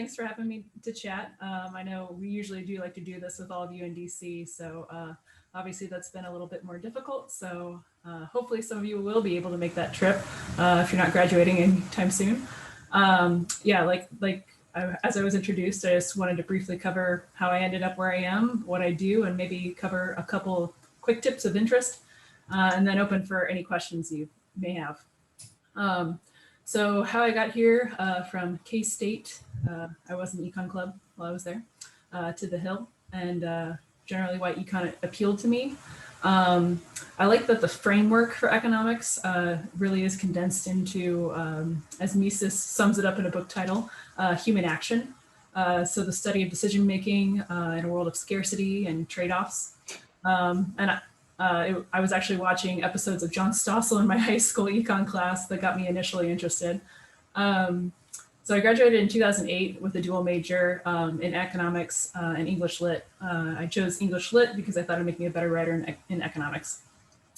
Thanks for having me to chat. I know we usually do like to do this with all of you in DC, so obviously that's been a little bit more difficult. So hopefully some of you will be able to make that trip if you're not graduating anytime soon. Yeah, as I was introduced, I just wanted to briefly cover how I ended up where I am, what I do, and maybe cover a couple quick tips of interest, and then open for any questions you may have. Um, so how I got here from K-State, I was in the Econ club while I was there, to the Hill, and generally why Econ appealed to me. I like that the framework for economics really is condensed into, as Mises sums it up in a book title, human action. So the study of decision making in a world of scarcity and trade-offs. I was actually watching episodes of John Stossel in my high school econ class that got me initially interested. So I graduated in 2008 with a dual major in economics and English lit. I chose English lit because I thought it'd make me a better writer in economics.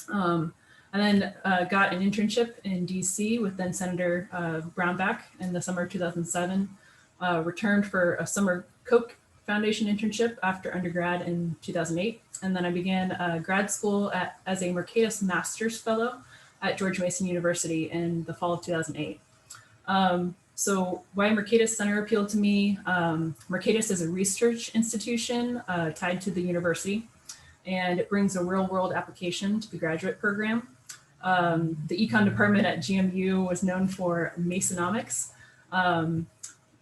And then got an internship in DC with then Senator Brownback in the summer of 2007. Returned for a summer Koch Foundation internship after undergrad in 2008. And then I began grad school as a Mercatus Master's Fellow at George Mason University in the fall of 2008. So why Mercatus Center appealed to me, Mercatus is a research institution tied to the university, and it brings a real world application to the graduate program. The econ department at GMU was known for Masonomics,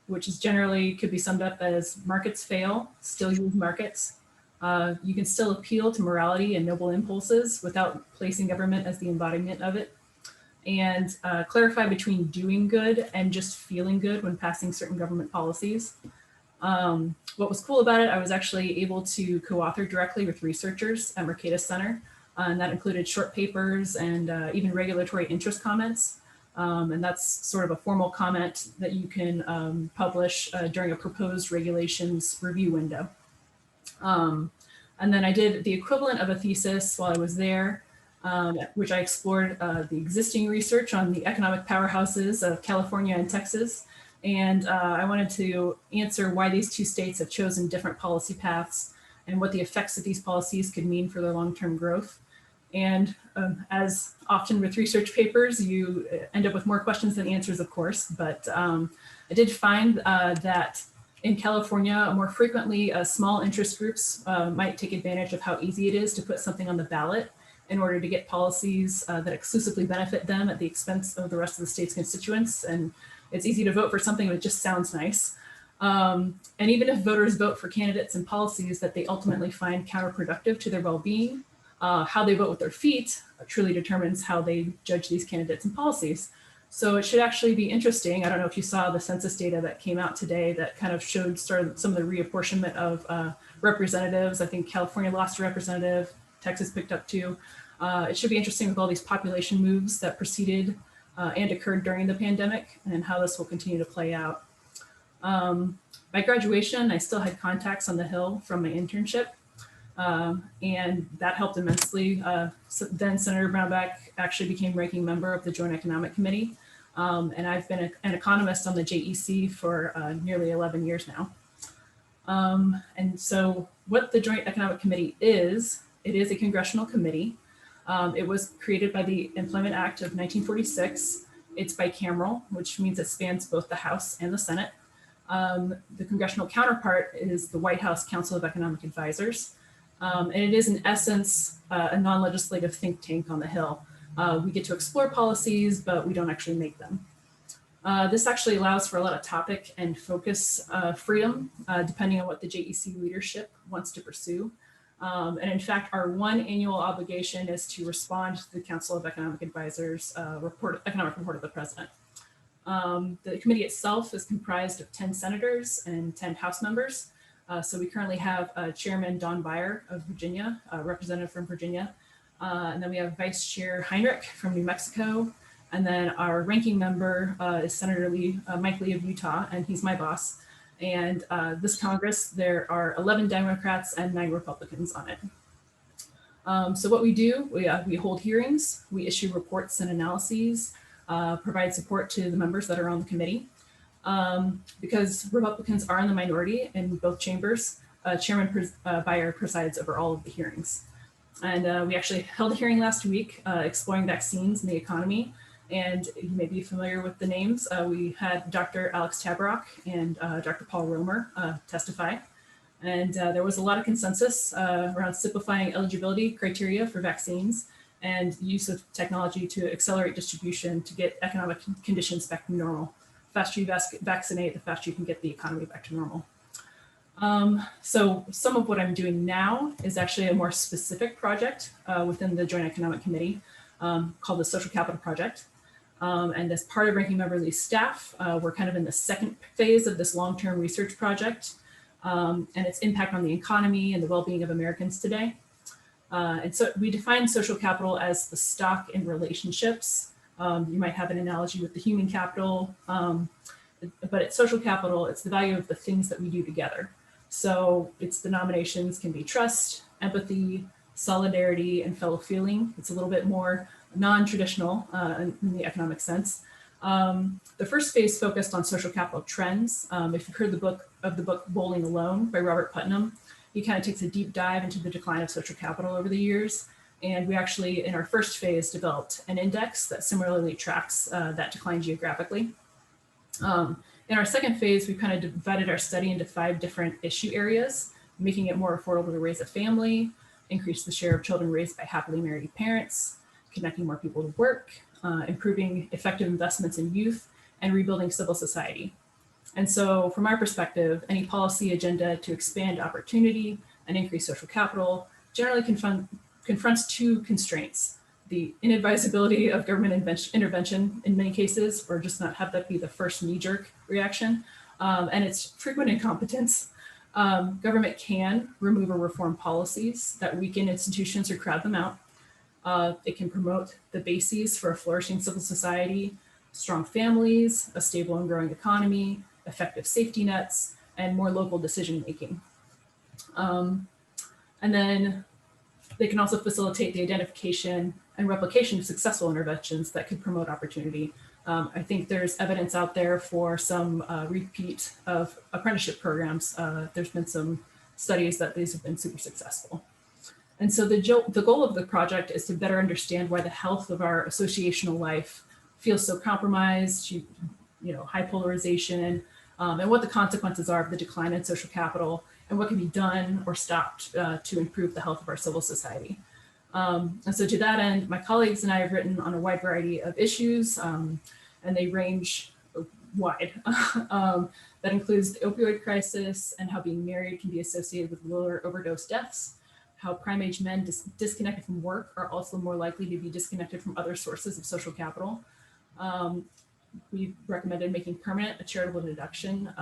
which is generally could be summed up as markets fail, still use markets. You can still appeal to morality and noble impulses without placing government as the embodiment of it, and clarify between doing good and just feeling good when passing certain government policies. What was cool about it, I was actually able to co-author directly with researchers at Mercatus Center, and that included short papers and even regulatory interest comments. And that's sort of a formal comment that you can publish during a proposed regulations review window. And then I did the equivalent of a thesis while I was there, which I explored the existing research on the economic powerhouses of California and Texas. And I wanted to answer why these two states have chosen different policy paths and what the effects of these policies could mean for their long-term growth. And as often with research papers, you end up with more questions than answers, of course. But I did find that in California, more frequently, small interest groups might take advantage of how easy it is to put something on the ballot in order to get policies that exclusively benefit them at the expense of the rest of the state's constituents. And it's easy to vote for something that just sounds nice. And even if voters vote for candidates and policies that they ultimately find counterproductive to their well-being, how they vote with their feet truly determines how they judge these candidates and policies. So it should actually be interesting. I don't know if you saw the census data that came out today that kind of showed some of the reapportionment of representatives. I think California lost a representative, Texas picked up two. It should be interesting with all these population moves that preceded and occurred during the pandemic and how this will continue to play out. By graduation, I still had contacts on the Hill from my internship. And that helped immensely. Then Senator Brownback actually became ranking member of the Joint Economic Committee. And I've been an economist on the JEC for nearly 11 years now. And so what the Joint Economic Committee is, it is a congressional committee. It was created by the Employment Act of 1946. It's bicameral, which means it spans both the House and the Senate. The congressional counterpart is the White House Council of Economic Advisors. And it is, in essence, a non-legislative think tank on the Hill. We get to explore policies, but we don't actually make them. This actually allows for a lot of topic and focus freedom, depending on what the JEC leadership wants to pursue. And in fact, our one annual obligation is to respond to the Council of Economic Advisors economic report of the president. The committee itself is comprised of 10 senators and 10 House members. So we currently have Chairman Don Beyer of Virginia, representative from Virginia. And then we have Vice Chair Heinrich from New Mexico. And then our ranking member is Senator Mike Lee of Utah, and he's my boss. And this Congress, there are 11 Democrats and 9 Republicans on it. So what we do, we hold hearings, we issue reports and analyses, provide support to the members that are on the committee. Because Republicans are in the minority in both chambers, Chairman Beyer presides over all of the hearings. And we actually held a hearing last week exploring vaccines and the economy. And you may be familiar with the names. We had Dr. Alex Tabarrok and Dr. Paul Romer testify. And there was a lot of consensus around simplifying eligibility criteria for vaccines and use of technology to accelerate distribution to get economic conditions back to normal. The faster you vaccinate, the faster you can get the economy back to normal. So some of what I'm doing now is actually a more specific project within the Joint Economic Committee called the Social Capital Project. And as part of Ranking Member Lee's staff, we're kind of in the second phase of this long-term research project and its impact on the economy and the well-being of Americans today. And so we define social capital as the stock in relationships. You might have an analogy with the human capital, but it's social capital, it's the value of the things that we do together. So its denominations can be trust, empathy, solidarity, and fellow feeling. It's a little bit more non-traditional in the economic sense. The first phase focused on social capital trends. If you've heard the book Bowling Alone by Robert Putnam, he kind of takes a deep dive into the decline of social capital over the years. And we actually, in our first phase, developed an index that similarly tracks that decline geographically. In our second phase, we kind of divided our study into 5 different issue areas, making it more affordable to raise a family, increase the share of children raised by happily married parents, connecting more people to work, improving effective investments in youth, and rebuilding civil society. And so from our perspective, any policy agenda to expand opportunity and increase social capital generally confronts 2 constraints: the inadvisability of government intervention in many cases, or just not have that be the first knee-jerk reaction, and its frequent incompetence. Government can remove or reform policies that weaken institutions or crowd them out. It can promote the bases for a flourishing civil society, strong families, a stable and growing economy, effective safety nets, and more local decision-making. And then they can also facilitate the identification and replication of successful interventions that could promote opportunity. I think there's evidence out there for some repeat of apprenticeship programs. There's been some studies that these have been super successful. And so the goal of the project is to better understand why the health of our associational life feels so compromised, high polarization, and what the consequences are of the decline in social capital, and what can be done or stopped to improve the health of our civil society. And so to that end, my colleagues and I have written on a wide variety of issues, and they range wide. That includes the opioid crisis and how being married can be associated with lower overdose deaths, how prime-age men disconnected from work are also more likely to be disconnected from other sources of social capital. We recommended making permanent a charitable deduction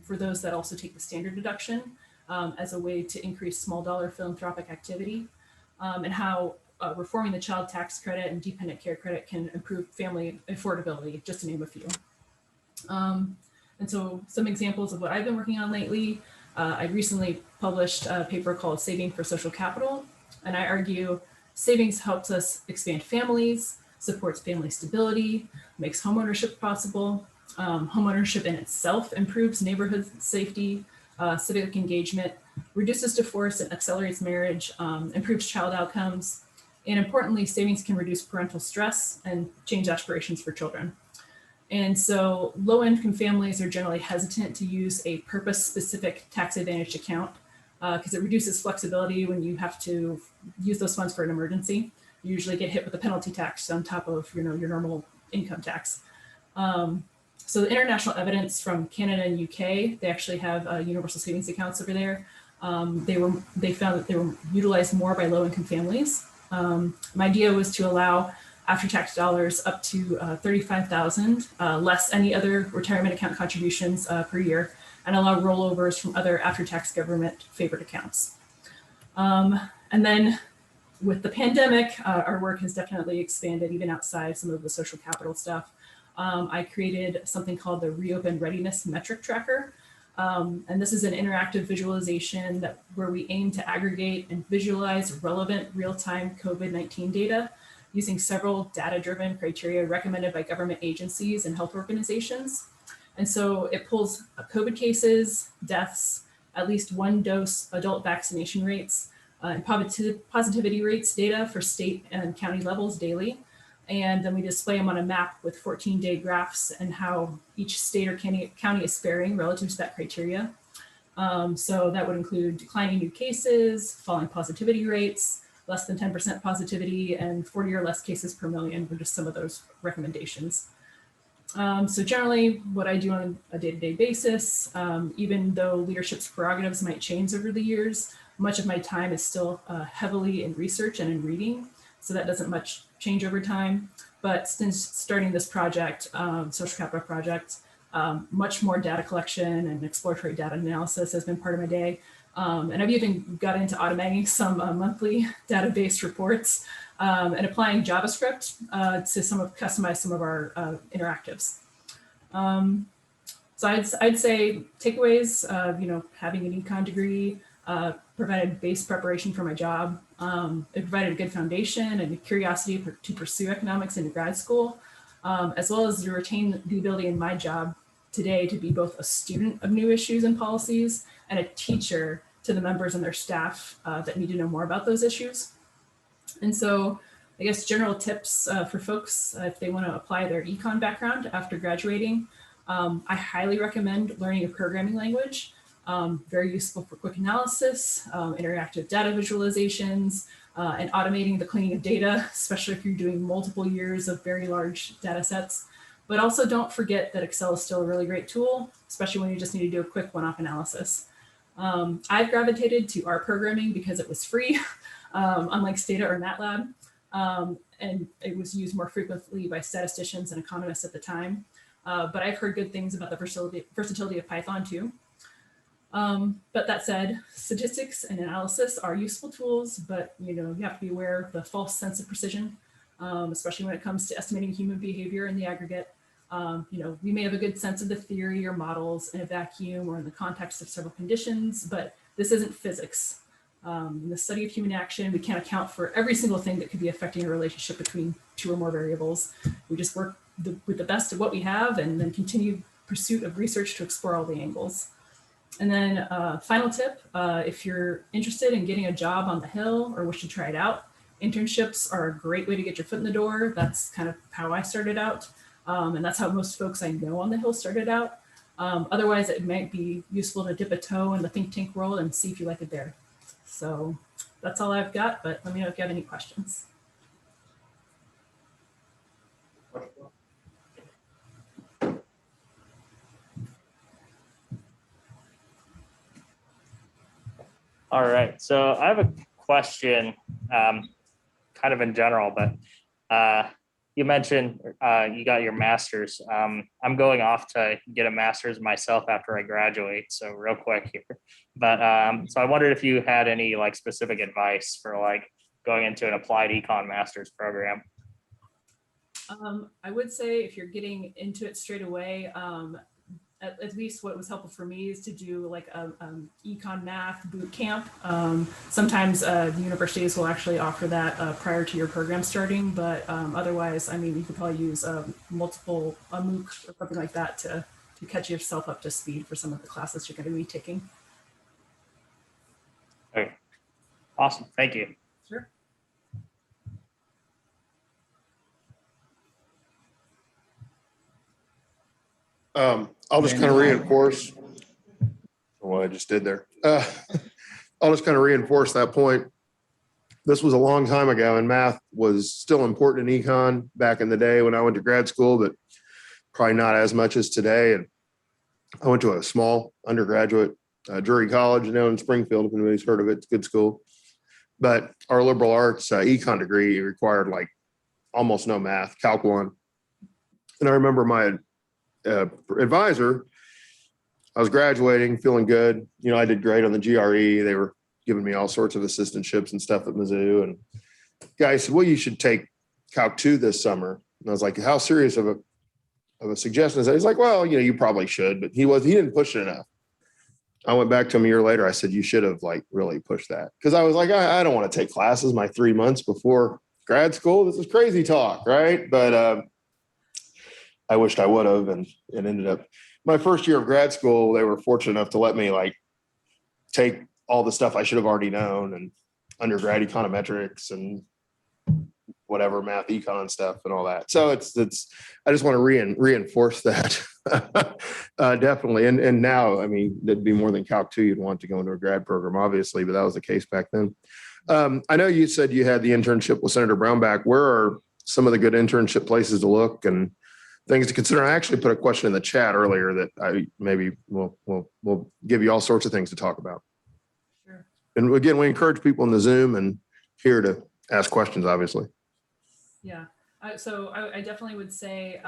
for those that also take the standard deduction as a way to increase small dollar philanthropic activity, and how reforming the child tax credit and dependent care credit can improve family affordability, just to name a few. And so some examples of what I've been working on lately, I recently published a paper called Saving for Social Capital, and I argue savings helps us expand families, supports family stability, makes homeownership possible. Homeownership in itself improves neighborhood safety, civic engagement, reduces divorce and accelerates marriage, improves child outcomes, and importantly, savings can reduce parental stress and change aspirations for children. And so low-income families are generally hesitant to use a purpose-specific tax-advantaged account because it reduces flexibility when you have to use those funds for an emergency. You usually get hit with a penalty tax on top of your normal income tax. So the international evidence from Canada and UK, they actually have universal savings accounts over there. They found that they were utilized more by low-income families. My idea was to allow after-tax dollars up to $35,000, less any other retirement account contributions per year, and allow rollovers from other after-tax government favored accounts. And then with the pandemic, our work has definitely expanded even outside some of the social capital stuff. I created something called the Reopen Readiness Metric Tracker. And this is an interactive visualization where we aim to aggregate and visualize relevant real-time COVID-19 data using several data-driven criteria recommended by government agencies and health organizations. And so it pulls COVID cases, deaths, at least one dose adult vaccination rates, and positivity rates data for state and county levels daily. And then we display them on a map with 14-day graphs and how each state or county is faring relative to that criteria. So that would include declining new cases, falling positivity rates, less than 10% positivity, and 40 or less cases per million were just some of those recommendations. So generally what I do on a day-to-day basis, even though leadership's prerogatives might change over the years, much of my time is still heavily in research and in reading. So that doesn't much change over time. But since starting this project, social capital project, much more data collection and exploratory data analysis has been part of my day. And I've even got into automating some monthly database reports and applying JavaScript to customize some of our interactives. So I'd say takeaways, having an econ degree provided base preparation for my job. It provided a good foundation and a curiosity to pursue economics in grad school, as well as to retain the ability in my job today to be both a student of new issues and policies and a teacher to the members and their staff that need to know more about those issues. And so I guess general tips for folks if they want to apply their econ background after graduating. I highly recommend learning a programming language. Very useful for quick analysis, interactive data visualizations, and automating the cleaning of data, especially if you're doing multiple years of very large data sets. But also don't forget that Excel is still a really great tool, especially when you just need to do a quick one-off analysis. I've gravitated to R programming because it was free, unlike Stata or MATLAB, and it was used more frequently by statisticians and economists at the time. But I've heard good things about the versatility of Python too. But that said, statistics and analysis are useful tools, but you have to be aware of the false sense of precision, especially when it comes to estimating human behavior in the aggregate. We may have a good sense of the theory or models in a vacuum or in the context of several conditions, but this isn't physics. In the study of human action, we can't account for every single thing that could be affecting a relationship between two or more variables. We just work with the best of what we have and then continue pursuit of research to explore all the angles. And then final tip, if you're interested in getting a job on the Hill or wish to try it out, internships are a great way to get your foot in the door. That's kind of how I started out. And that's how most folks I know on the Hill started out. Otherwise, it might be useful to dip a toe in the think tank world and see if you like it there. So that's all I've got, but let me know if you have any questions. All right, so I have a question, kind of in general, but you mentioned you got your master's. I'm going off to get a master's myself after I graduate, so real quick here. But so I wondered if you had any specific advice for going into an applied econ master's program. I would say if you're getting into it straight away, at least what was helpful for me is to do econ math boot camp. Sometimes the universities will actually offer that prior to your program starting, but otherwise, you could probably use multiple MOOC or something like that to catch yourself up to speed for some of the classes you're going to be taking. Okay, awesome, thank you. Sure. I'll just kind of reinforce what I just did there. I'll just kind of reinforce that point. This was a long time ago, and math was still important in econ back in the day when I went to grad school, but probably not as much as today. And I went to a small undergraduate Drury College down in Springfield. If anybody's heard of it, it's a good school. But our liberal arts econ degree required almost no math, Calc 1. And I remember my advisor, I was graduating, feeling good. I did great on the GRE. They were giving me all sorts of assistantships and stuff at Mizzou. And the guy said, well, you should take Calc 2 this summer. And I was like, how serious of a suggestion is that? He's like, well, you probably should, but he didn't push it enough. I went back to him a year later. I said, you should have really pushed that. Cause I was like, I don't want to take classes my 3 months before grad school. This is crazy talk. Right. But, I wished I would have, and it ended up my first year of grad school, they were fortunate enough to let me like take all the stuff I should have already known and undergrad econometrics and whatever math econ stuff and all that. So it's I just want to reinforce that. Definitely. And now, I mean, that'd be more than Calc 2 you'd want to go into a grad program, obviously, but that was the case back then. I know you said you had the internship with Senator Brownback. Where are some of the good internship places to look and things to consider? I actually put a question in the chat earlier that I maybe we'll give you all sorts of things to talk about. Sure. And again, we encourage people in the Zoom and here to ask questions, obviously. Yeah. So I definitely would say,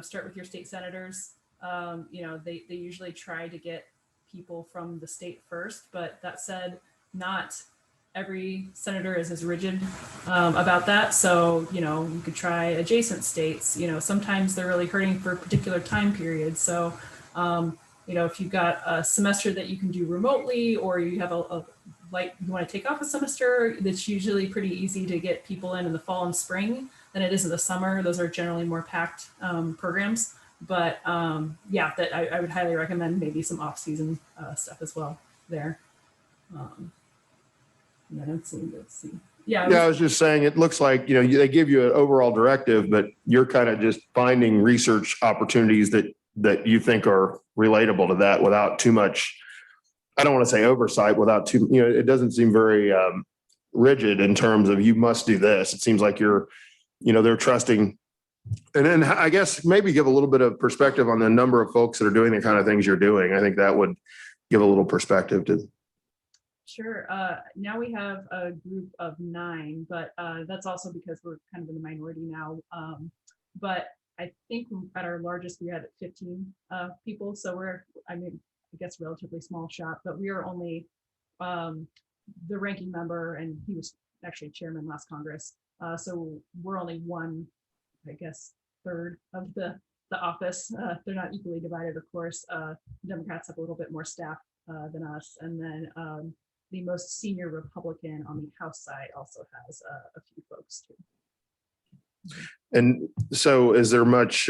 start with your state senators. They usually try to get people from the state first, but that said, not every senator is as rigid about that. So, you could try adjacent states. Sometimes they're really hurting for particular time periods. So, if you've got a semester that you can do remotely, or you have you want to take off a semester, that's usually pretty easy to get people in the fall and spring than it is in the summer. Those are generally more packed programs. But that I would highly recommend maybe some off-season stuff as well there. Let's see. Yeah, I was just saying, it looks like, they give you an overall directive, but you're kind of just finding research opportunities that you think are relatable to that without too much, I don't want to say oversight, without too, it doesn't seem very rigid in terms of you must do this. It seems like they're trusting. And then I guess maybe give a little bit of perspective on the number of folks that are doing the kind of things you're doing. I think that would give a little perspective to. Sure. Now we have a group of 9, but that's also because we're kind of in the minority now. But I think at our largest, we had 15 people. So I guess relatively small shop, but we are only the ranking member, and he was actually chairman last Congress. So we're only one, I guess, third of the office. They're not equally divided, of course. Democrats have a little bit more staff than us. And then the most senior Republican on the House side also has a few folks too. And so is there much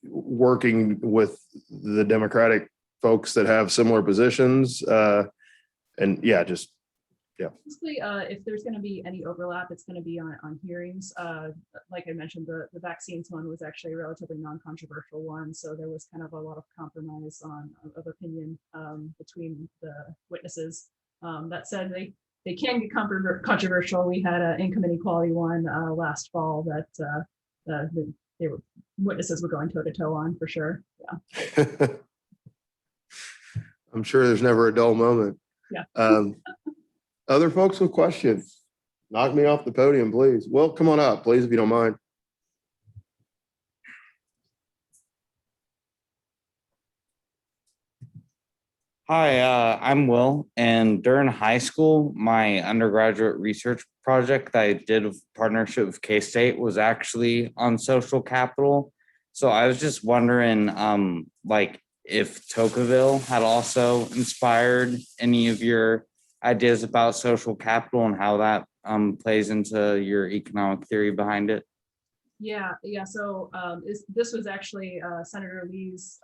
working with the Democratic folks that have similar positions? Basically, if there's going to be any overlap, it's going to be on hearings. Like I mentioned, the vaccines one was actually a relatively non-controversial one, so there was kind of a lot of compromise of opinion between the witnesses. That said, they can get controversial. We had an income inequality one last fall that witnesses were going toe to toe on for sure. Yeah. I'm sure there's never a dull moment. Yeah. Other folks with questions, knock me off the podium, please. Well, come on up, please, if you don't mind. Hi, I'm Will, and during high school, my undergraduate research project that I did with partnership with K-State was actually on social capital. So I was just wondering, if Tocqueville had also inspired any of your ideas about social capital and how that plays into your economic theory behind it. Yeah. So this was actually Senator Lee's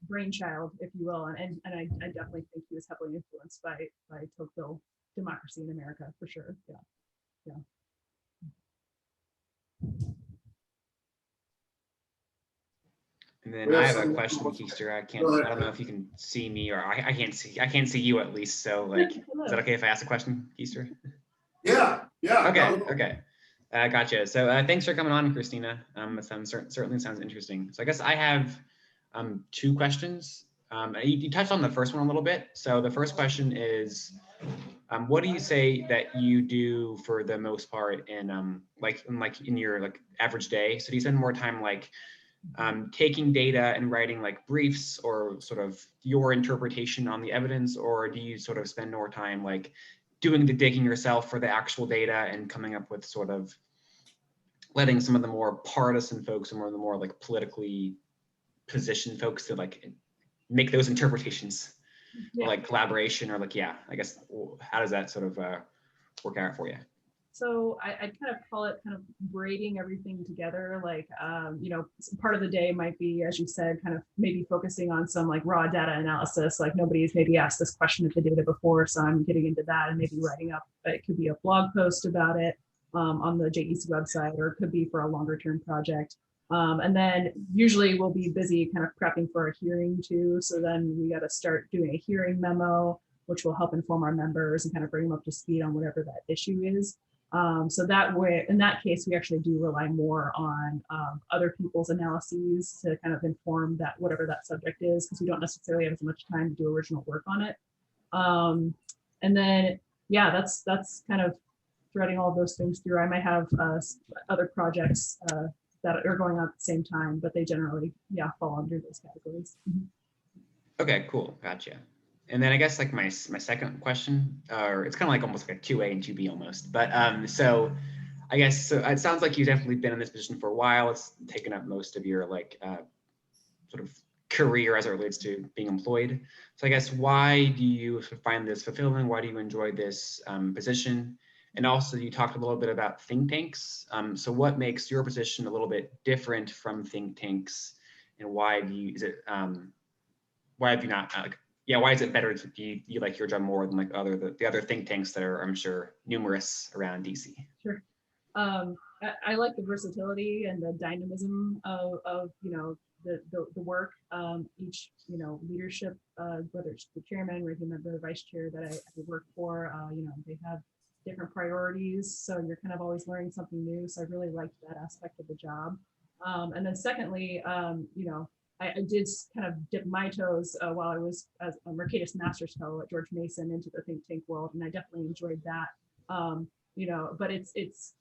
brainchild, if you will, and I definitely think he was heavily influenced by Tocqueville, Democracy in America, for sure. Yeah. And then I have a question, Keister. I don't know if you can see me, or I can't see you at least. So is that okay if I ask a question, Keister? Yeah. Okay. Gotcha. So thanks for coming on, Christina. It certainly sounds interesting. So I guess I have 2 questions. You touched on the first one a little bit. So the first question is, what do you say that you do for the most part in in your average day? So do you spend more time taking data and writing briefs, or sort of your interpretation on the evidence, or do you sort of spend more time doing the digging yourself for the actual data and coming up with sort of letting some of the more partisan folks or the more politically positioned folks to make those interpretations, or collaboration, or I guess how does that sort of work out for you? So I'd kind of call it kind of braiding everything together. Like, part of the day might be, as you said, kind of maybe focusing on some like raw data analysis. Like nobody's maybe asked this question of the data before, so I'm getting into that and maybe writing up. It could be a blog post about it on the JEC website, or it could be for a longer term project. And then usually we'll be busy kind of prepping for a hearing too. So then we got to start doing a hearing memo, which will help inform our members and kind of bring them up to speed on whatever that issue is. So that way, in that case, we actually do rely more on other people's analyses to kind of inform that whatever that subject is, because we don't necessarily have as much time to do original work on it. And then, yeah, that's kind of threading all of those things through. I might have other projects that are going on at the same time, but they generally, yeah, fall under those categories. Okay, cool, gotcha. And then I guess like my second question, or it's kind of like almost like a 2A and 2B almost, but so I guess, so it sounds like you've definitely been in this position for a while. It's taken up most of your like sort of career as it relates to being employed. So I guess, why do you find this fulfilling? Why do you enjoy this position? And also you talked a little bit about think tanks. So what makes your position a little bit different from think tanks, and why have you, why have you not, why is it better to be, you like your job more than like the other think tanks that are, I'm sure, numerous around DC? Sure. I like the versatility and the dynamism of the work. Each leadership, whether it's the chairman, ranking member, vice chair that I work for, they have different priorities, so you're kind of always learning something new. So I really liked that aspect of the job. And then secondly, I did kind of dip my toes while I was as a Mercatus Master's Fellow at George Mason into the think tank world, and I definitely enjoyed that. But it's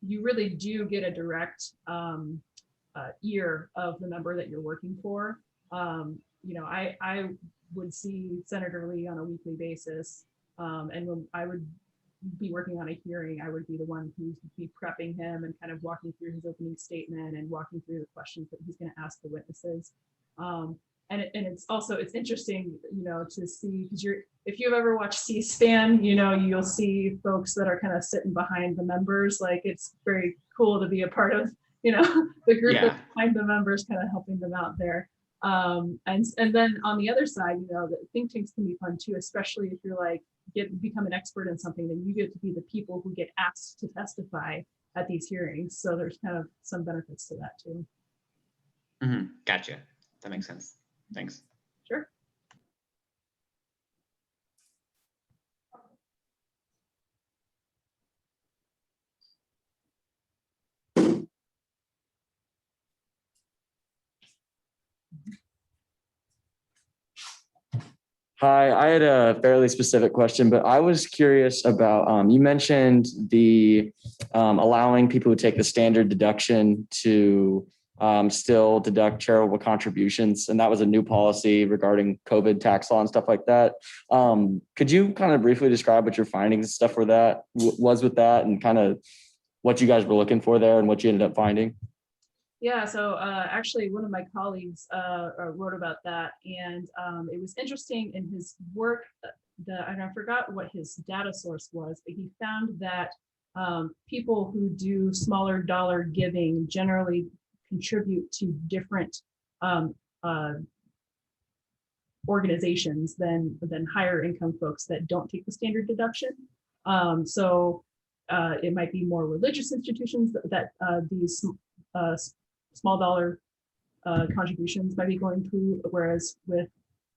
you really do get a direct ear of the member that you're working for. I would see Senator Lee on a weekly basis, and when I would be working on a hearing, I would be the one who'd be prepping him and kind of walking through his opening statement and walking through the questions that he's going to ask the witnesses. It's interesting, to see, because if you've ever watched C-SPAN, you'll see folks that are kind of sitting behind the members. Like, it's very cool to be a part of, the group that's behind the members, kind of helping them out there. And then on the other side, the think tanks can be fun too, especially if you're like, become an expert in something, then you get to be the people who get asked to testify at these hearings. So there's kind of some benefits to that too. Mm-hmm. Gotcha. That makes sense. Thanks. Sure. Hi, I had a fairly specific question, but I was curious about, you mentioned the allowing people who take the standard deduction to still deduct charitable contributions. And that was a new policy regarding COVID tax law and stuff like that. Could you kind of briefly describe what your findings and stuff were that was with that, and kind of what you guys were looking for there and what you ended up finding? Yeah, so actually one of my colleagues wrote about that, and it was interesting in his work, and I forgot what his data source was, but he found that people who do smaller dollar giving generally contribute to different organizations than higher income folks that don't take the standard deduction. It might be more religious institutions that these small dollar contributions might be going through, whereas with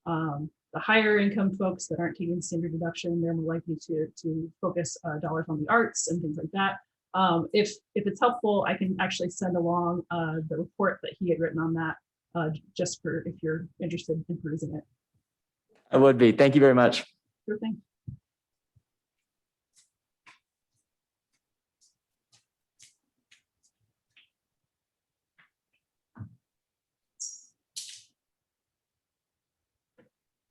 the higher income folks that aren't taking standard deduction, they're more likely to focus dollars on the arts and things like that. If it's helpful, I can actually send along the report that he had written on that, just for if you're interested in perusing it. I would be. Thank you very much. Sure thing.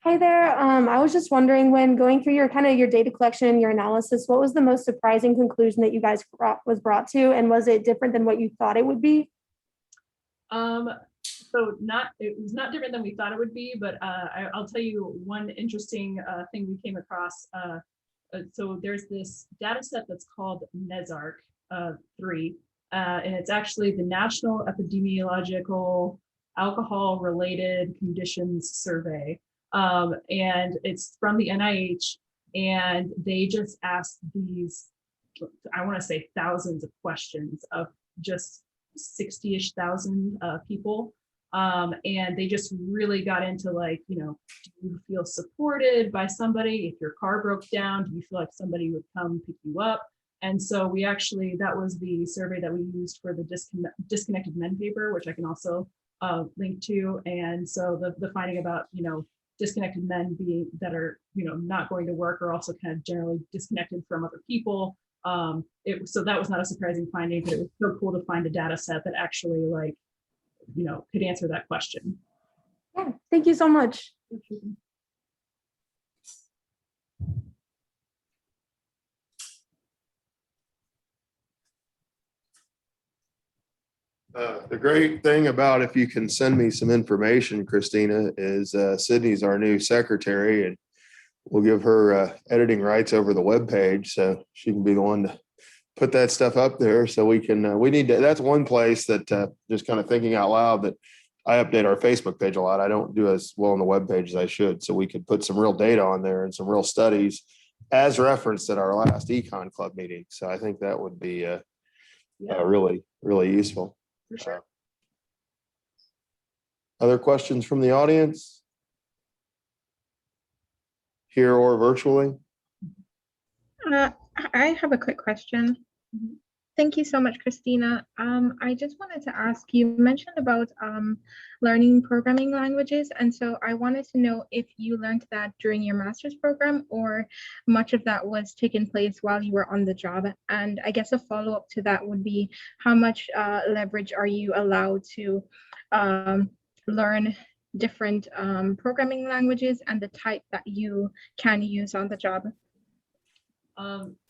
Hi there. I was just wondering, when going through your data collection and your analysis, what was the most surprising conclusion that you guys was brought to, and was it different than what you thought it would be? It was not different than we thought it would be, but I'll tell you one interesting thing we came across. so there's this data set that's called NESARC 3, and it's actually the National Epidemiological Alcohol Related Conditions Survey. And it's from the NIH, and they just asked these, I want to say thousands of questions of just 60-ish thousand people. And they just really got into like, you know, do you feel supported by somebody? If your car broke down, do you feel like somebody would come pick you up? And so we actually, that was the survey that we used for the disconnected men paper, which I can also link to. And so the finding about, you know, disconnected men being that are, you know, not going to work are also kind of generally disconnected from other people. So that was not a surprising finding, but it was so cool to find a data set that actually like, you know, could answer that question. Yeah, thank you so much. The great thing about if you can send me some information, Christina, is Sydney's our new secretary, and we'll give her editing rights over the webpage, so she can be the one to put that stuff up there. So we can. We need to. That's one place that just kind of thinking out loud that I update our Facebook page a lot. I don't do as well on the webpage as I should, so we could put some real data on there and some real studies as referenced at our last Econ Club meeting. So I think that would be really useful. For sure. Other questions from the audience? Here or virtually? I have a quick question. Mhm. Thank you so much, Christina. I just wanted to ask, you mentioned about learning programming languages, and so I wanted to know if you learned that during your master's program or much of that was taking place while you were on the job. And I guess a follow-up to that would be, how much leverage are you allowed to learn different programming languages and the type that you can use on the job?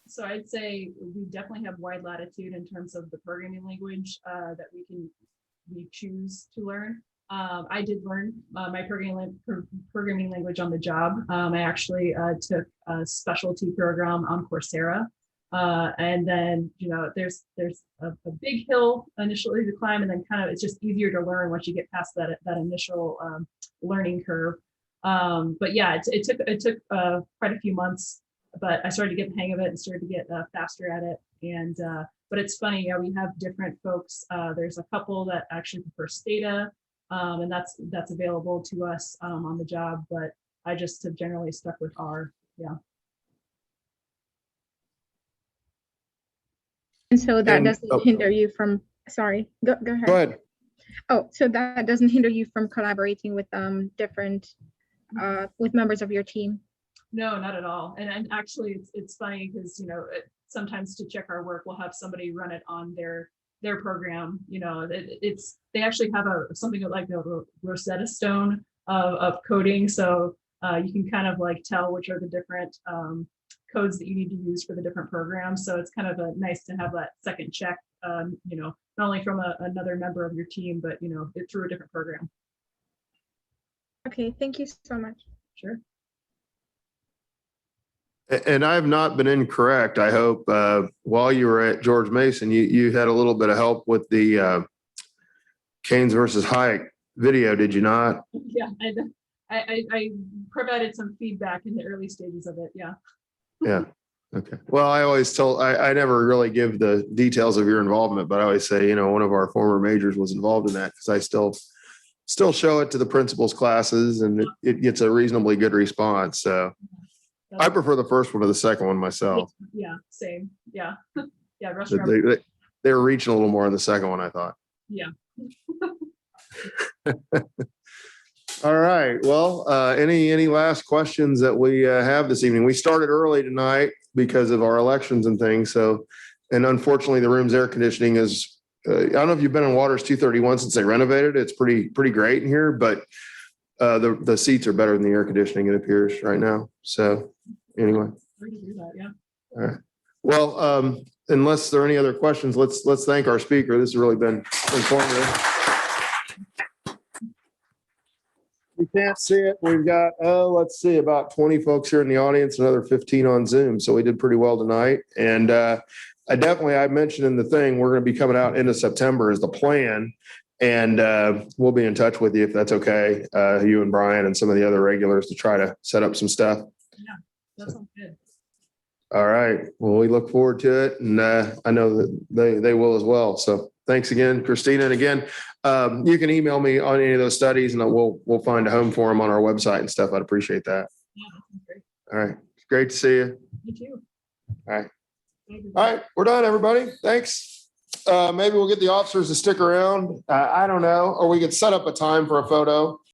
So I'd say we definitely have wide latitude in terms of the programming language that we choose to learn. I did learn my programming language on the job. I actually took a specialty program on Coursera. And then, you know, there's a big hill initially to climb, and then kind of it's just easier to learn once you get past that initial learning curve. But yeah, it took quite a few months, but I started to get the hang of it and started to get faster at it. And but it's funny, we have different folks. There's a couple that actually prefer Stata, and that's available to us on the job. But I just have generally stuck with R. Yeah. And so that doesn't hinder you from, sorry, go ahead. Go ahead. Oh, so that doesn't hinder you from collaborating with different with members of your team? No, not at all. And actually, it's funny because, you know, sometimes to check our work, we'll have somebody run it on their program. You know, they actually have something like a Rosetta Stone of coding, so you can kind of like tell which are the different codes that you need to use for the different programs. So it's kind of nice to have that second check, you know, not only from another member of your team, but, you know, through a different program. Okay, thank you so much. Sure. And I have not been incorrect. I hope while you were at George Mason, you had a little bit of help with the Keynes versus Hayek video, did you not? Yeah, I provided some feedback in the early stages of it. Yeah. Yeah. Okay. Well, I always tell, I never really give the details of your involvement, but I always say, you know, one of our former majors was involved in that because I still show it to the principal's classes, and it gets a reasonably good response. So I prefer the first one to the second one myself. Yeah, same. Yeah. Yeah. They were reaching a little more in the second one, I thought. Yeah. All right. Well, any last questions that we have this evening? We started early tonight because of our elections and things. So, and unfortunately, the room's air conditioning is. I don't know if you've been in Waters 231 since they renovated. It's pretty great in here, but the seats are better than the air conditioning, it appears right now. So, anyway. Yeah. All right. Well, unless there are any other questions, let's thank our speaker. This has really been informative. you can't see it, we've got, let's see, about 20 folks here in the audience, another 15 on Zoom. So we did pretty well tonight. And I mentioned in the thing, we're going to be coming out into September is the plan. And we'll be in touch with you if that's okay. You and Brian and some of the other regulars to try to set up some stuff. Yeah, that sounds good. All right. Well, we look forward to it. And I know that they will as well. So thanks again, Christina. And again, you can email me on any of those studies and we'll find a home for them on our website and stuff. I'd appreciate that. Yeah, that sounds great. All right. It's great to see you. Me too. All right. All right. We're done, everybody. Thanks. Maybe we'll get the officers to stick around. I don't know. Or we could set up a time for a photo.